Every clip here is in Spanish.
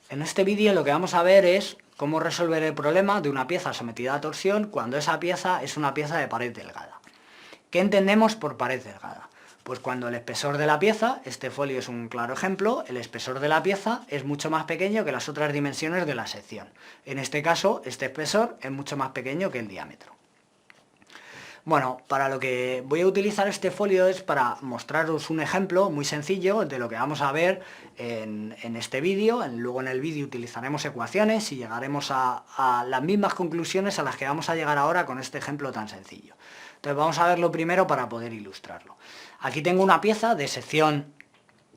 En este vídeo lo que vamos a ver es cómo resolver el problema de una pieza sometida a torsión cuando esa pieza es una pieza de pared delgada. ¿Qué entendemos por pared delgada? Pues cuando el espesor de la pieza, este folio es un claro ejemplo, el espesor de la pieza es mucho más pequeño que las otras dimensiones de la sección. En este caso, este espesor es mucho más pequeño que el diámetro. Bueno, para lo que voy a utilizar este folio es para mostraros un ejemplo muy sencillo de lo que vamos a ver en este vídeo. Luego en el vídeo utilizaremos ecuaciones y llegaremos a las mismas conclusiones a las que vamos a llegar ahora con este ejemplo tan sencillo. Entonces vamos a verlo primero para poder ilustrarlo. Aquí tengo una pieza de sección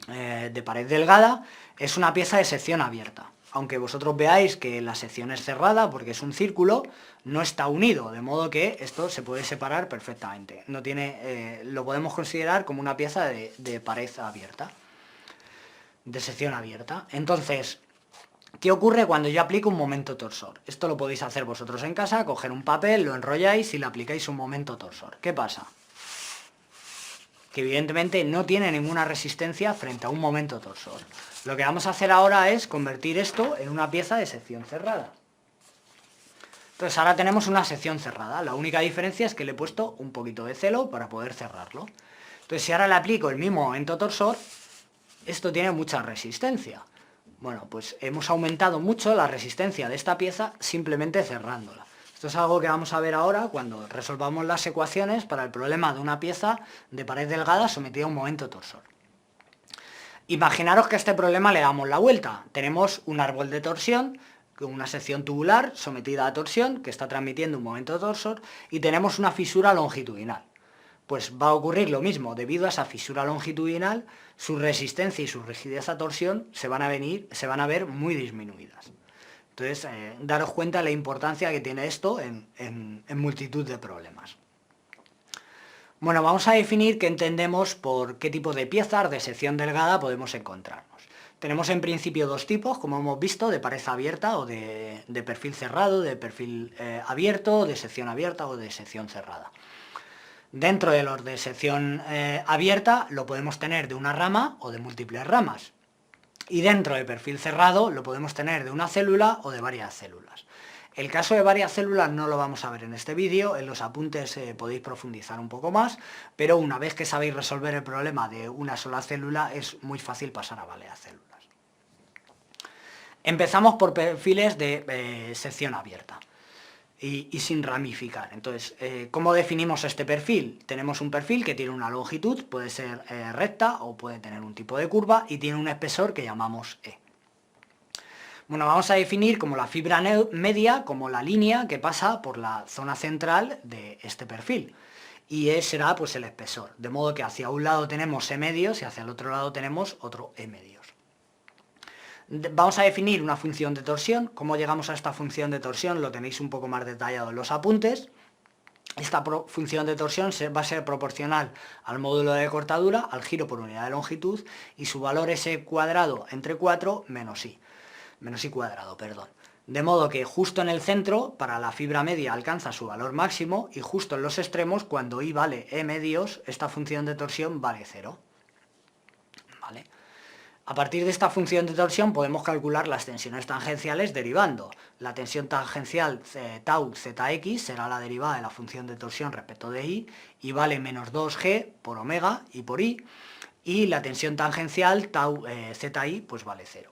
de pared delgada, es una pieza de sección abierta. Aunque vosotros veáis que la sección es cerrada porque es un círculo, no está unido, de modo que esto se puede separar perfectamente. No tiene, lo podemos considerar como una pieza de pared abierta, de sección abierta. Entonces, ¿qué ocurre cuando yo aplico un momento torsor? Esto lo podéis hacer vosotros en casa, coger un papel, lo enrolláis y le aplicáis un momento torsor. ¿Qué pasa? Que evidentemente no tiene ninguna resistencia frente a un momento torsor. Lo que vamos a hacer ahora es convertir esto en una pieza de sección cerrada. Entonces ahora tenemos una sección cerrada, la única diferencia es que le he puesto un poquito de celo para poder cerrarlo. Entonces si ahora le aplico el mismo momento torsor, esto tiene mucha resistencia. Bueno, pues hemos aumentado mucho la resistencia de esta pieza simplemente cerrándola. Esto es algo que vamos a ver ahora cuando resolvamos las ecuaciones para el problema de una pieza de pared delgada sometida a un momento torsor. Imaginaros que a este problema le damos la vuelta. Tenemos un árbol de torsión, una sección tubular sometida a torsión que está transmitiendo un momento torsor y tenemos una fisura longitudinal. Pues va a ocurrir lo mismo, debido a esa fisura longitudinal, su resistencia y su rigidez a torsión se van a ver muy disminuidas. Entonces, daros cuenta de la importancia que tiene esto en multitud de problemas. Bueno, vamos a definir qué entendemos por qué tipo de piezas de sección delgada podemos encontrarnos. Tenemos en principio dos tipos, como hemos visto, de pared abierta o de perfil cerrado, de perfil abierto, de sección abierta o de sección cerrada. Dentro de los de sección abierta lo podemos tener de una rama o de múltiples ramas. Y dentro de perfil cerrado lo podemos tener de una célula o de varias células. El caso de varias células no lo vamos a ver en este vídeo, en los apuntes podéis profundizar un poco más, pero una vez que sabéis resolver el problema de una sola célula es muy fácil pasar a varias células. Empezamos por perfiles de sección abierta y sin ramificar. Entonces, ¿cómo definimos este perfil? Tenemos un perfil que tiene una longitud, puede ser recta o puede tener un tipo de curva y tiene un espesor que llamamos E. Bueno, vamos a definir como la fibra media como la línea que pasa por la zona central de este perfil. Y E será pues el espesor, de modo que hacia un lado tenemos E medios y hacia el otro lado tenemos otro E medios. Vamos a definir una función de torsión. ¿Cómo llegamos a esta función de torsión? Lo tenéis un poco más detallado en los apuntes. Esta función de torsión va a ser proporcional al módulo de cortadura, al giro por unidad de longitud, y su valor es E cuadrado entre 4 menos I cuadrado, perdón. De modo que justo en el centro, para la fibra media alcanza su valor máximo, y justo en los extremos, cuando I vale E medios, esta función de torsión vale 0. ¿Vale? A partir de esta función de torsión podemos calcular las tensiones tangenciales derivando. La tensión tangencial tau zx será la derivada de la función de torsión respecto de I y vale menos 2g por omega y por I, y la tensión tangencial tau zi pues vale 0.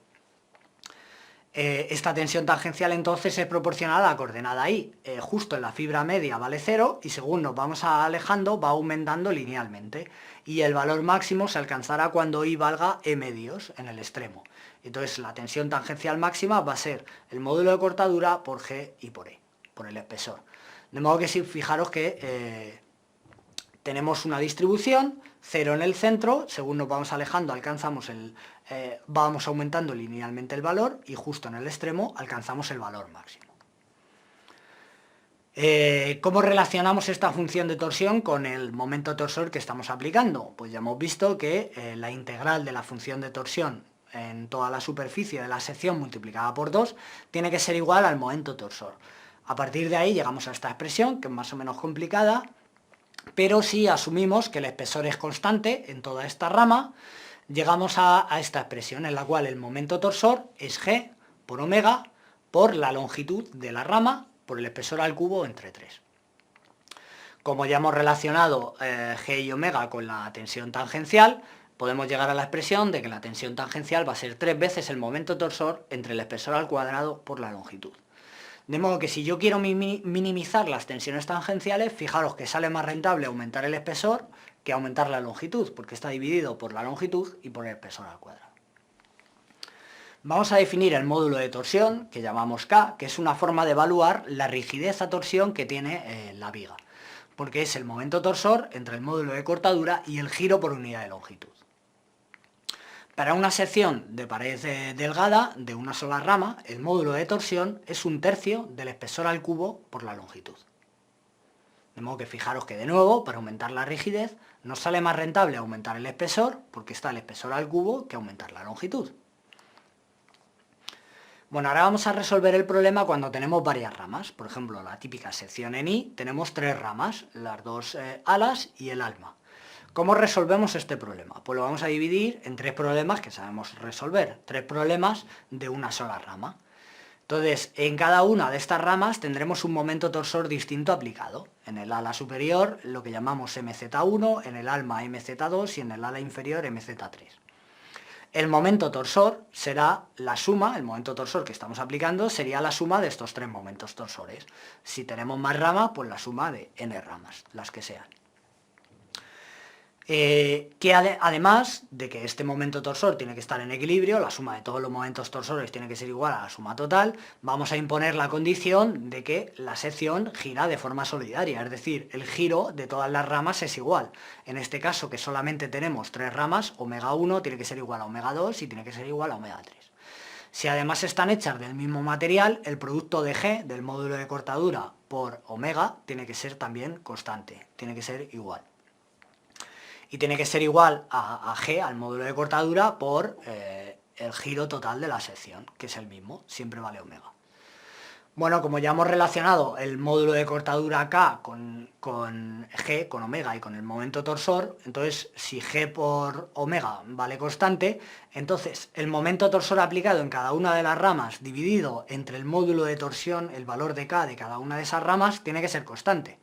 Esta tensión tangencial entonces es proporcional a la coordenada I. Justo en la fibra media vale 0 y según nos vamos alejando va aumentando linealmente. Y el valor máximo se alcanzará cuando I valga E medios en el extremo. Entonces la tensión tangencial máxima va a ser el módulo de cortadura por G y por E, por el espesor. De modo que si fijaros que tenemos una distribución, 0 en el centro, según nos vamos alejando vamos aumentando linealmente el valor y justo en el extremo alcanzamos el valor máximo. ¿Cómo relacionamos esta función de torsión con el momento torsor que estamos aplicando? Pues ya hemos visto que la integral de la función de torsión en toda la superficie de la sección multiplicada por 2 tiene que ser igual al momento torsor. A partir de ahí llegamos a esta expresión, que es más o menos complicada, pero si asumimos que el espesor es constante en toda esta rama, llegamos a esta expresión en la cual el momento torsor es G por omega por la longitud de la rama por el espesor al cubo entre 3. Como ya hemos relacionado G y omega con la tensión tangencial, podemos llegar a la expresión de que la tensión tangencial va a ser 3 veces el momento torsor entre el espesor al cuadrado por la longitud. De modo que si yo quiero minimizar las tensiones tangenciales, fijaros que sale más rentable aumentar el espesor que aumentar la longitud, porque está dividido por la longitud y por el espesor al cuadrado. Vamos a definir el módulo de torsión, que llamamos K, que es una forma de evaluar la rigidez a torsión que tiene la viga, porque es el momento torsor entre el módulo de cortadura y el giro por unidad de longitud. Para una sección de pared delgada de una sola rama, el módulo de torsión es 1/3 del espesor al cubo por la longitud. De modo que fijaros que de nuevo, para aumentar la rigidez, nos sale más rentable aumentar el espesor, porque está el espesor al cubo, que aumentar la longitud. Bueno, ahora vamos a resolver el problema cuando tenemos varias ramas. Por ejemplo, la típica sección en I, tenemos 3 ramas, las 2 alas y el alma. ¿Cómo resolvemos este problema? Pues lo vamos a dividir en 3 problemas que sabemos resolver, 3 problemas de una sola rama. Entonces, en cada una de estas ramas tendremos un momento torsor distinto aplicado. En el ala superior lo que llamamos MZ1, en el alma MZ2 y en el ala inferior MZ3. El momento torsor será la suma, el momento torsor que estamos aplicando sería la suma de estos 3 momentos torsores. Si tenemos más ramas, pues la suma de n ramas, las que sean. Además de que este momento torsor tiene que estar en equilibrio, la suma de todos los momentos torsores tiene que ser igual a la suma total, vamos a imponer la condición de que la sección gira de forma solidaria, es decir, el giro de todas las ramas es igual. En este caso, que solamente tenemos 3 ramas, omega 1 tiene que ser igual a omega 2 y tiene que ser igual a omega 3. Si además están hechas del mismo material, el producto de G, del módulo de cortadura, por omega, tiene que ser también constante, tiene que ser igual. Y tiene que ser igual a G, al módulo de cortadura, por el giro total de la sección, que es el mismo, siempre vale omega. Bueno, como ya hemos relacionado el módulo de cortadura K con G, con omega y con el momento torsor, entonces si G por omega vale constante, entonces el momento torsor aplicado en cada una de las ramas dividido entre el módulo de torsión, el valor de K de cada una de esas ramas, tiene que ser constante.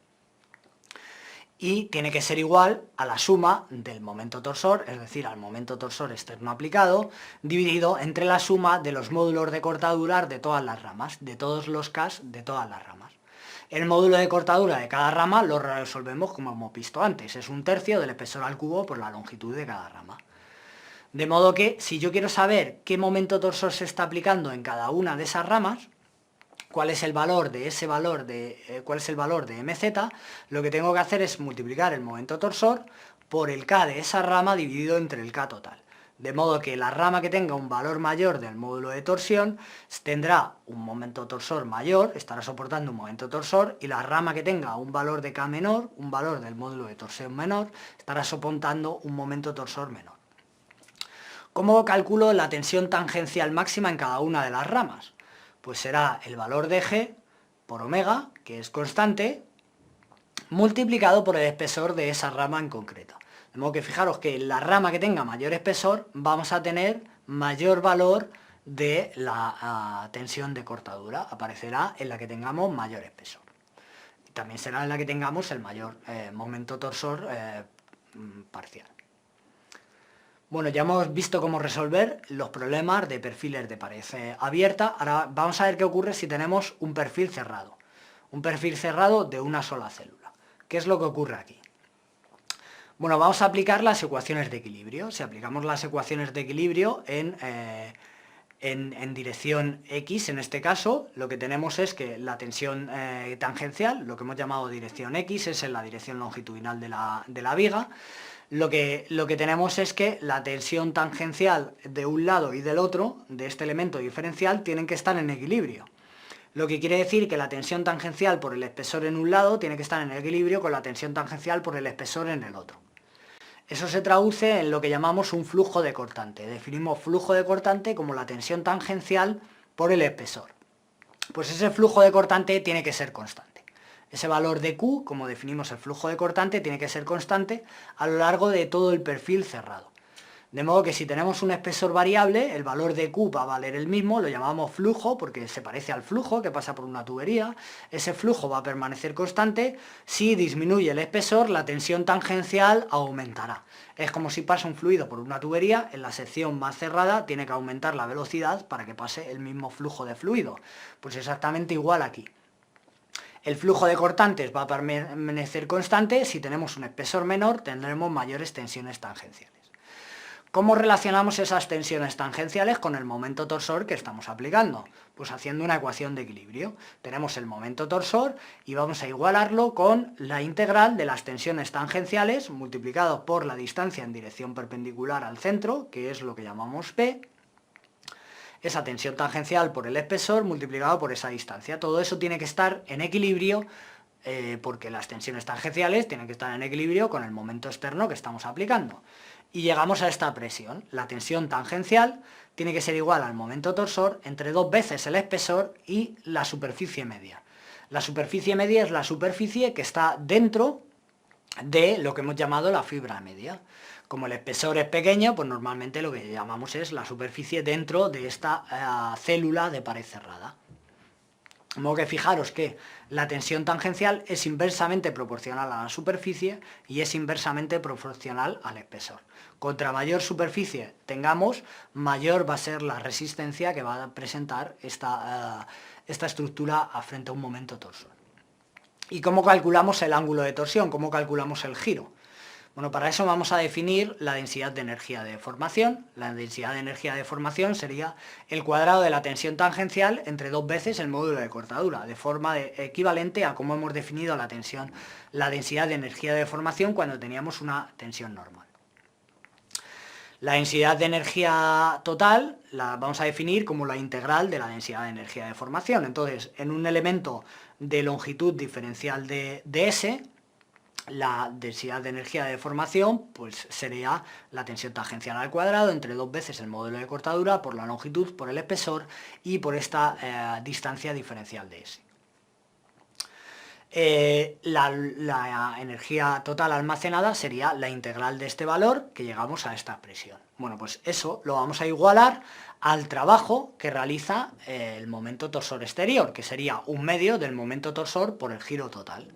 Y tiene que ser igual a la suma del momento torsor, es decir, al momento torsor externo aplicado, dividido entre la suma de los módulos de cortadura de todas las ramas, de todos los Ks de todas las ramas. El módulo de cortadura de cada rama lo resolvemos como hemos visto antes, es 1/3 del espesor al cubo por la longitud de cada rama. De modo que, si yo quiero saber qué momento torsor se está aplicando en cada una de esas ramas, cuál es el valor de ese valor cuál es el valor de MZ, lo que tengo que hacer es multiplicar el momento torsor por el K de esa rama dividido entre el K total. De modo que la rama que tenga un valor mayor del módulo de torsión tendrá un momento torsor mayor, estará soportando un momento torsor, y la rama que tenga un valor de K menor, un valor del módulo de torsión menor, estará soportando un momento torsor menor. ¿Cómo calculo la tensión tangencial máxima en cada una de las ramas? Pues será el valor de G por omega, que es constante, multiplicado por el espesor de esa rama en concreto. De modo que fijaros que en la rama que tenga mayor espesor vamos a tener mayor valor de la tensión de cortadura, aparecerá en la que tengamos mayor espesor. También será en la que tengamos el mayor momento torsor parcial. Bueno, ya hemos visto cómo resolver los problemas de perfiles de pared abierta. Ahora vamos a ver qué ocurre si tenemos un perfil cerrado. Un perfil cerrado de una sola célula. ¿Qué es lo que ocurre aquí? Bueno, vamos a aplicar las ecuaciones de equilibrio. Si aplicamos las ecuaciones de equilibrio en dirección X, en este caso, lo que tenemos es que la tensión tangencial, lo que hemos llamado dirección X, es en la dirección longitudinal de la viga. Lo que tenemos es que la tensión tangencial de un lado y del otro, de este elemento diferencial, tienen que estar en equilibrio. Lo que quiere decir que la tensión tangencial por el espesor en un lado tiene que estar en equilibrio con la tensión tangencial por el espesor en el otro. Eso se traduce en lo que llamamos un flujo de cortante. Definimos flujo de cortante como la tensión tangencial por el espesor. Pues ese flujo de cortante tiene que ser constante. Ese valor de Q, como definimos el flujo de cortante, tiene que ser constante a lo largo de todo el perfil cerrado. De modo que si tenemos un espesor variable, el valor de Q va a valer el mismo, lo llamamos flujo porque se parece al flujo que pasa por una tubería. Ese flujo va a permanecer constante. Si disminuye el espesor, la tensión tangencial aumentará. Es como si pasa un fluido por una tubería, en la sección más cerrada tiene que aumentar la velocidad para que pase el mismo flujo de fluido. Pues exactamente igual aquí. El flujo de cortantes va a permanecer constante. Si tenemos un espesor menor, tendremos mayores tensiones tangenciales. ¿Cómo relacionamos esas tensiones tangenciales con el momento torsor que estamos aplicando? Pues haciendo una ecuación de equilibrio. Tenemos el momento torsor y vamos a igualarlo con la integral de las tensiones tangenciales multiplicado por la distancia en dirección perpendicular al centro, que es lo que llamamos P, esa tensión tangencial por el espesor multiplicado por esa distancia. Todo eso tiene que estar en equilibrio porque las tensiones tangenciales tienen que estar en equilibrio con el momento externo que estamos aplicando. Y llegamos a esta presión. La tensión tangencial tiene que ser igual al momento torsor entre 2 veces el espesor y la superficie media. La superficie media es la superficie que está dentro de lo que hemos llamado la fibra media. Como el espesor es pequeño, pues normalmente lo que llamamos es la superficie dentro de esta célula de pared cerrada. De modo que fijaros que la tensión tangencial es inversamente proporcional a la superficie y es inversamente proporcional al espesor. Contra mayor superficie tengamos, mayor va a ser la resistencia que va a presentar esta estructura frente a un momento torsor. ¿Y cómo calculamos el ángulo de torsión? ¿Cómo calculamos el giro? Bueno, para eso vamos a definir la densidad de energía de deformación. La densidad de energía de deformación sería el cuadrado de la tensión tangencial entre 2 veces el módulo de cortadura, de forma equivalente a cómo hemos definido la densidad de energía de deformación cuando teníamos una tensión normal. La densidad de energía total la vamos a definir como la integral de la densidad de energía de deformación. Entonces, en un elemento de longitud diferencial de S, la densidad de energía de deformación pues sería la tensión tangencial al cuadrado entre 2 veces el módulo de cortadura por la longitud, por el espesor y por esta distancia diferencial de S. La energía total almacenada sería la integral de este valor que llegamos a esta expresión. Bueno, pues eso lo vamos a igualar al trabajo que realiza el momento torsor exterior, que sería 1/2 del momento torsor por el giro total.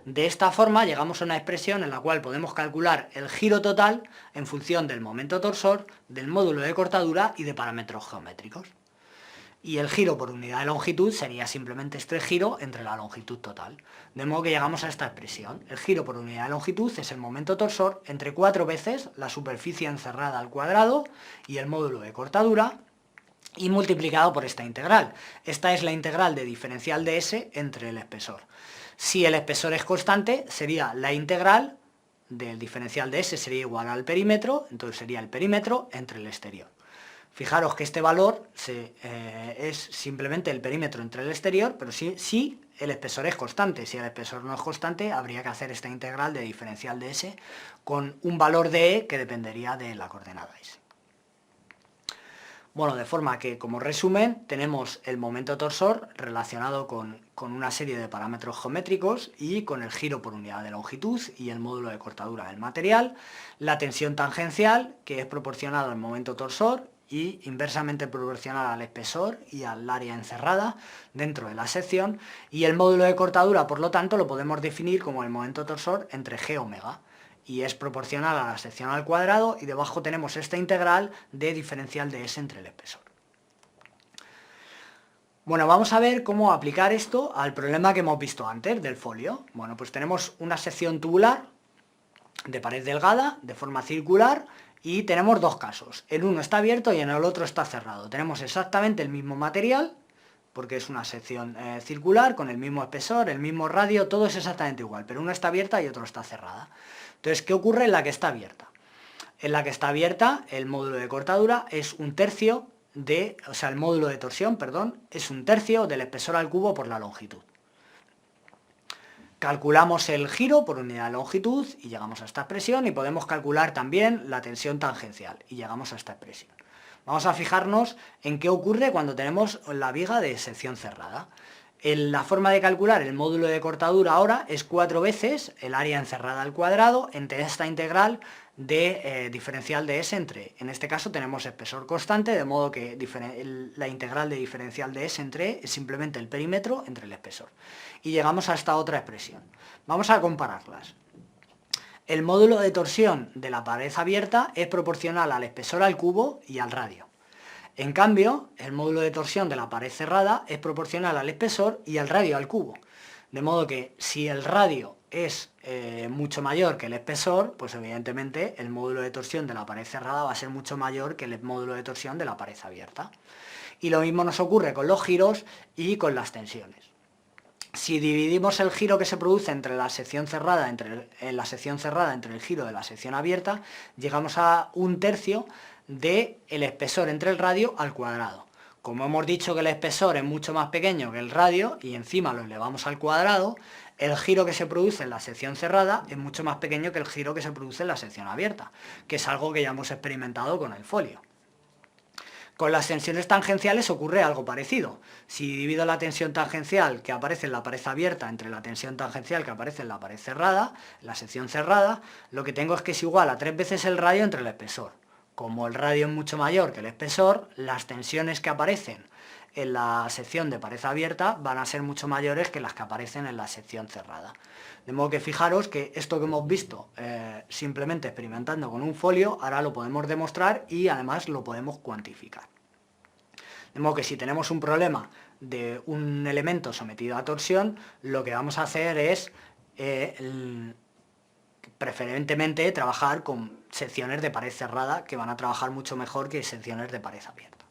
De esta forma llegamos a una expresión en la cual podemos calcular el giro total en función del momento torsor, del módulo de cortadura y de parámetros geométricos. Y el giro por unidad de longitud sería simplemente este giro entre la longitud total. De modo que llegamos a esta expresión. El giro por unidad de longitud es el momento torsor entre 4 veces la superficie encerrada al cuadrado y el módulo de cortadura, y multiplicado por esta integral. Esta es la integral de diferencial de S entre el espesor. Si el espesor es constante, sería la integral del diferencial de S sería igual al perímetro, entonces sería el perímetro entre el exterior. Fijaros que este valor es simplemente el perímetro entre el exterior, pero si el espesor es constante. Si el espesor no es constante, habría que hacer esta integral de diferencial de S con un valor de E que dependería de la coordenada S. Bueno, de forma que, como resumen, tenemos el momento torsor relacionado con una serie de parámetros geométricos y con el giro por unidad de longitud y el módulo de cortadura del material, la tensión tangencial, que es proporcional al momento torsor y inversamente proporcional al espesor y al área encerrada dentro de la sección, y el módulo de cortadura, por lo tanto, lo podemos definir como el momento torsor entre G omega, y es proporcional a la sección al cuadrado, y debajo tenemos esta integral de diferencial de S entre el espesor. Bueno, vamos a ver cómo aplicar esto al problema que hemos visto antes del folio. Bueno, pues tenemos una sección tubular de pared delgada, de forma circular, y tenemos dos casos. El uno está abierto y en el otro está cerrado. Tenemos exactamente el mismo material, porque es una sección circular, con el mismo espesor, el mismo radio, todo es exactamente igual, pero una está abierta y otro está cerrada. Entonces, ¿qué ocurre en la que está abierta? En la que está abierta, el módulo de cortadura es un tercio el módulo de torsión, perdón, es un tercio del espesor al cubo por la longitud. Calculamos el giro por unidad de longitud y llegamos a esta expresión, y podemos calcular también la tensión tangencial y llegamos a esta expresión. Vamos a fijarnos en qué ocurre cuando tenemos la viga de sección cerrada. La forma de calcular el módulo de cortadura ahora es 4 veces el área encerrada al cuadrado entre esta integral de diferencial de S entre E. En este caso tenemos espesor constante, de modo que la integral de diferencial de S entre E es simplemente el perímetro entre el espesor. Y llegamos a esta otra expresión. Vamos a compararlas. El módulo de torsión de la pared abierta es proporcional al espesor al cubo y al radio. En cambio, el módulo de torsión de la pared cerrada es proporcional al espesor y al radio al cubo. De modo que si el radio es mucho mayor que el espesor, pues evidentemente el módulo de torsión de la pared cerrada va a ser mucho mayor que el módulo de torsión de la pared abierta. Y lo mismo nos ocurre con los giros y con las tensiones. Si dividimos el giro que se produce entre la sección cerrada, entre el giro de la sección abierta, llegamos a 1/3 del espesor entre el radio al cuadrado. Como hemos dicho que el espesor es mucho más pequeño que el radio y encima lo elevamos al cuadrado, el giro que se produce en la sección cerrada es mucho más pequeño que el giro que se produce en la sección abierta, que es algo que ya hemos experimentado con el folio. Con las tensiones tangenciales ocurre algo parecido. Si divido la tensión tangencial que aparece en la pared abierta entre la tensión tangencial que aparece en la pared cerrada, en la sección cerrada, lo que tengo es que es igual a 3 veces el radio entre el espesor. Como el radio es mucho mayor que el espesor, las tensiones que aparecen en la sección de pared abierta van a ser mucho mayores que las que aparecen en la sección cerrada. De modo que fijaros que esto que hemos visto simplemente experimentando con un folio, ahora lo podemos demostrar y además lo podemos cuantificar. De modo que si tenemos un problema de un elemento sometido a torsión, lo que vamos a hacer es preferentemente trabajar con secciones de pared cerrada que van a trabajar mucho mejor que secciones de pared abierta.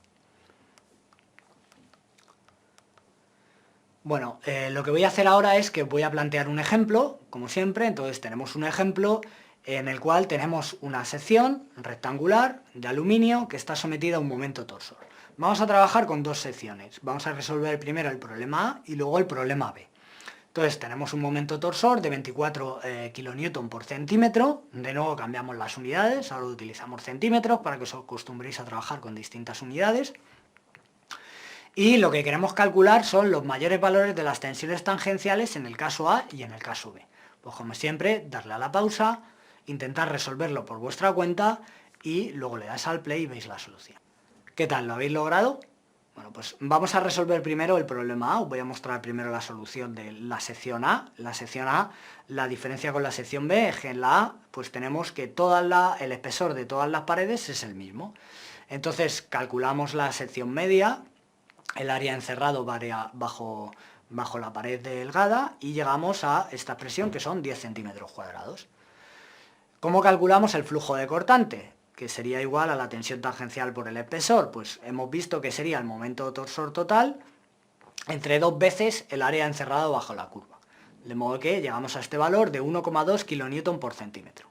Bueno, lo que voy a hacer ahora es que voy a plantear un ejemplo, como siempre. Entonces tenemos un ejemplo en el cual tenemos una sección rectangular de aluminio que está sometida a un momento torsor. Vamos a trabajar con dos secciones. Vamos a resolver primero el problema A y luego el problema B. Entonces tenemos un momento torsor de 24 kN por centímetro. De nuevo cambiamos las unidades, ahora utilizamos centímetros para que os acostumbréis a trabajar con distintas unidades. Y lo que queremos calcular son los mayores valores de las tensiones tangenciales en el caso A y en el caso B. Pues como siempre, darle a la pausa, intentar resolverlo por vuestra cuenta y luego le das al play y veis la solución. ¿Qué tal? ¿Lo habéis logrado? Bueno, pues vamos a resolver primero el problema A. Os voy a mostrar primero la solución de la sección A. La sección A, la diferencia con la sección B es que en la A pues tenemos que el espesor de todas las paredes es el mismo. Entonces calculamos la sección media, el área encerrado varía bajo la pared delgada y llegamos a esta expresión que son 10 centímetros cuadrados. ¿Cómo calculamos el flujo de cortante? Que sería igual a la tensión tangencial por el espesor. Pues hemos visto que sería el momento torsor total entre 2 veces el área encerrado bajo la curva. De modo que llegamos a este valor de 1,2 kN por centímetro.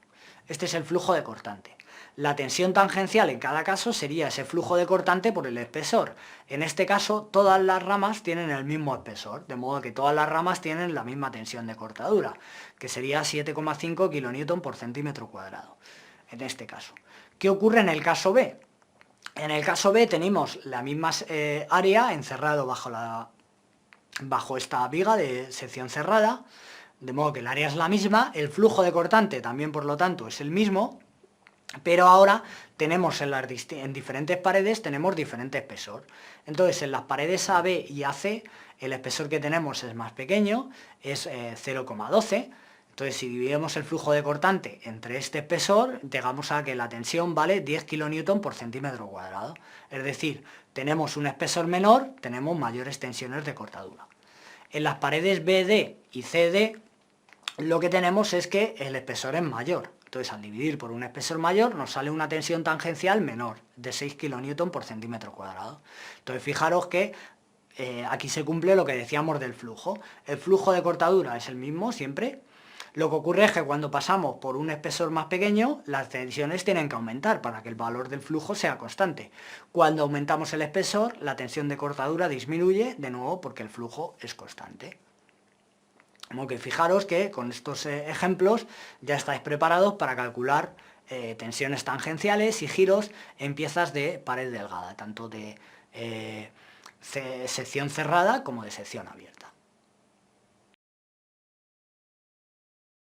Este es el flujo de cortante. La tensión tangencial en cada caso sería ese flujo de cortante por el espesor. En este caso todas las ramas tienen el mismo espesor, de modo que todas las ramas tienen la misma tensión de cortadura, que sería 7,5 kN por centímetro cuadrado, en este caso. ¿Qué ocurre en el caso B? En el caso B tenemos la misma área encerrado bajo esta viga de sección cerrada, de modo que el área es la misma, el flujo de cortante también por lo tanto es el mismo, pero ahora tenemos en diferentes paredes tenemos diferente espesor. Entonces en las paredes A, B y AC el espesor que tenemos es más pequeño, es 0,12. Entonces si dividimos el flujo de cortante entre este espesor, llegamos a que la tensión vale 10 kN por centímetro cuadrado. Es decir, tenemos un espesor menor, tenemos mayores tensiones de cortadura. En las paredes BD y CD lo que tenemos es que el espesor es mayor. Entonces al dividir por un espesor mayor nos sale una tensión tangencial menor, de 6 kN por centímetro cuadrado. Entonces fijaros que aquí se cumple lo que decíamos del flujo. El flujo de cortadura es el mismo siempre. Lo que ocurre es que cuando pasamos por un espesor más pequeño, las tensiones tienen que aumentar para que el valor del flujo sea constante. Cuando aumentamos el espesor, la tensión de cortadura disminuye, de nuevo porque el flujo es constante. Como que fijaros que con estos ejemplos ya estáis preparados para calcular tensiones tangenciales y giros en piezas de pared delgada, tanto de sección cerrada como de sección abierta.